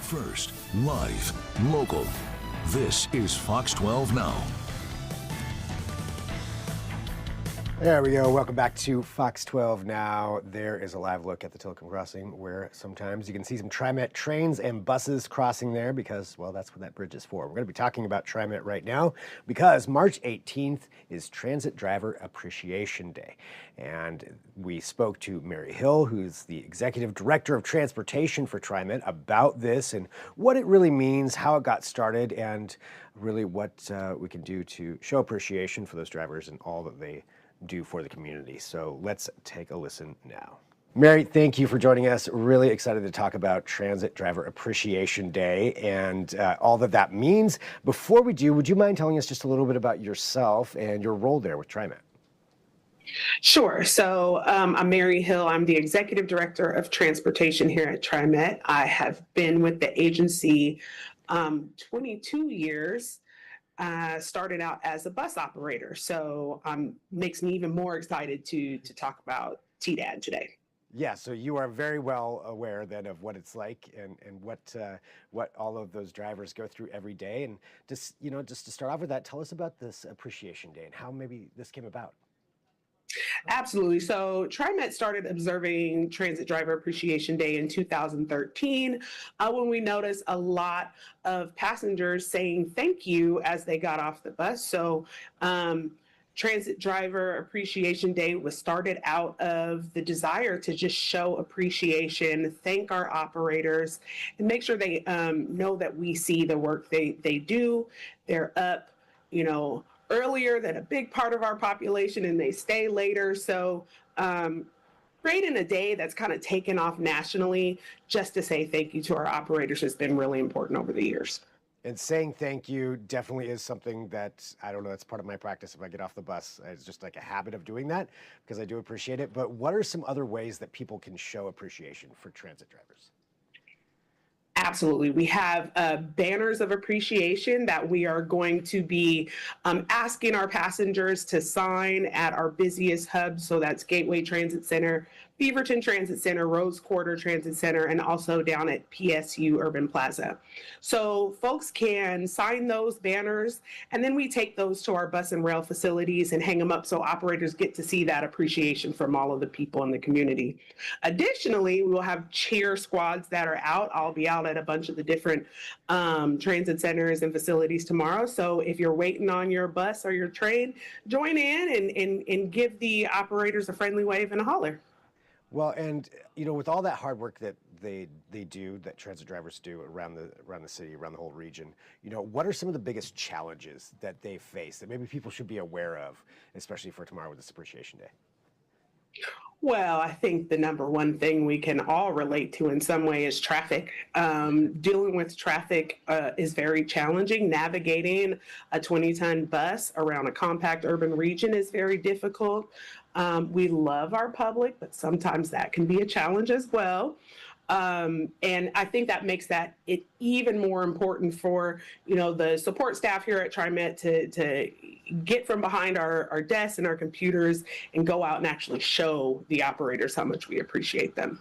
First, live, local. This is Fox 12 Now. There we go. Welcome back to Fox 12 Now. There is a live look at the Tillicum Crossing where sometimes you can see some TriMet trains and buses crossing there because, well, that's what that bridge is for. We're going to be talking about TriMet right now because March 18th is Transit Driver Appreciation Day. And we spoke to Mary Hill, who's the Executive Director of Transportation for TriMet, about this and what it really means, how it got started, and really what we can do to show appreciation for those drivers and all that they do for the community. So let's take a listen now. Mary, thank you for joining us. Really excited to talk about Transit Driver Appreciation Day and all that that means. Before we do, would you mind telling us just a little bit about yourself and your role there with TriMet? Sure. So I'm Mary Hill. I'm the Executive Director of Transportation here at TriMet. I have been with the agency 22 years. Started out as a bus operator, so makes me even more excited to talk about TDAD today. Yeah, so you are very well aware then of what it's like and what all of those drivers go through every day. And just to start off with that, tell us about this Appreciation Day and how maybe this came about. Absolutely. So TriMet started observing Transit Driver Appreciation Day in 2013 when we noticed a lot of passengers saying thank you as they got off the bus. So Transit Driver Appreciation Day was started out of the desire to just show appreciation, thank our operators, and make sure they know that we see the work they do. They're up, earlier than a big part of our population and they stay later. So creating a day that's kind of taken off nationally just to say thank you to our operators has been really important over the years. And saying thank you definitely is something that, I don't know, that's part of my practice if I get off the bus. It's just like a habit of doing that because I do appreciate it. But what are some other ways that people can show appreciation for transit drivers? Absolutely. We have banners of appreciation that we are going to be asking our passengers to sign at our busiest hubs. So that's Gateway Transit Center, Beaverton Transit Center, Rose Quarter Transit Center, and also down at PSU Urban Plaza. So folks can sign those banners, and then we take those to our bus and rail facilities and hang them up so operators get to see that appreciation from all of the people in the community. Additionally, we will have cheer squads that are out. I'll be out at a bunch of the different transit centers and facilities tomorrow. So if you're waiting on your bus or your train, join in and give the operators a friendly wave and a holler. Well, and with all that hard work that they do, that transit drivers do around the city, around the whole region, what are some of the biggest challenges that they face that maybe people should be aware of, especially for tomorrow with this Appreciation Day? Well, I think the number one thing we can all relate to in some way is traffic. Dealing with traffic is very challenging. Navigating a 20-ton bus around a compact urban region is very difficult. We love our public, but sometimes that can be a challenge as well. And I think that makes it even more important for, the support staff here at TriMet to get from behind our desks and our computers and go out and actually show the operators how much we appreciate them.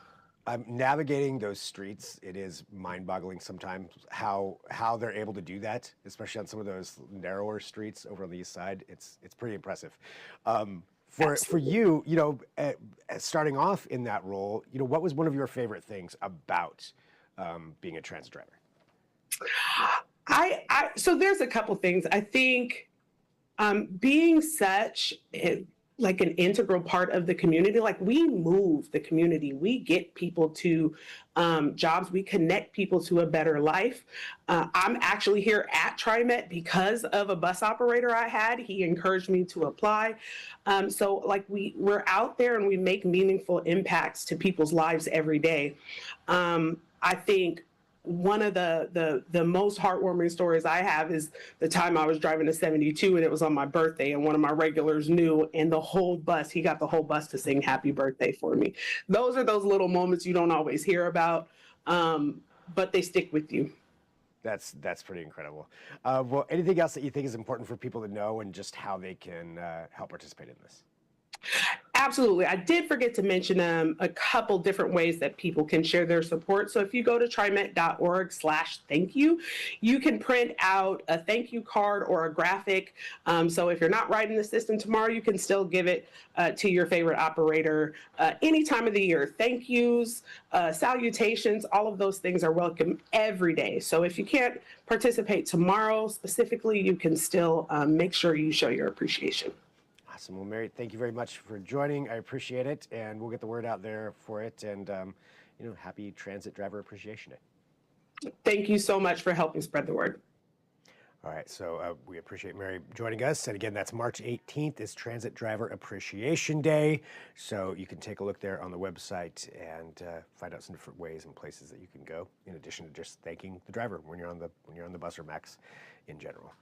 Navigating those streets, it is mind-boggling sometimes how they're able to do that, especially on some of those narrower streets over on the east side. It's pretty impressive. For you, starting off in that role, what was one of your favorite things about being a transit driver? So there's a couple things. I think being such like an integral part of the community, like we move the community, we get people to jobs, we connect people to a better life. I'm actually here at TriMet because of a bus operator I had. He encouraged me to apply. So like we're out there and we make meaningful impacts to people's lives every day. I think one of the most heartwarming stories I have is the time I was driving a 72 and it was on my birthday and one of my regulars knew, and he got the whole bus to sing happy birthday for me. Those are those little moments you don't always hear about, but they stick with you. That's pretty incredible. Well, anything else that you think is important for people to know and just how they can help participate in this? Absolutely. I did forget to mention a couple different ways that people can share their support. So if you go to trimet.org/thank you, you can print out a thank you card or a graphic. So if you're not writing the system tomorrow, you can still give it to your favorite operator any time of the year. Thank yous, salutations, all of those things are welcome every day. So if you can't participate tomorrow specifically, you can still make sure you show your appreciation. Awesome. Well, Mary, thank you very much for joining. I appreciate it, and we'll get the word out there for it. And happy Transit Driver Appreciation Day. Thank you so much for helping spread the word. All right, so we appreciate Mary joining us. And again, that's March 18th is Transit Driver Appreciation Day. So you can take a look there on the website and find out some different ways and places that you can go, in addition to just thanking the driver when you're on the bus or MAX in general.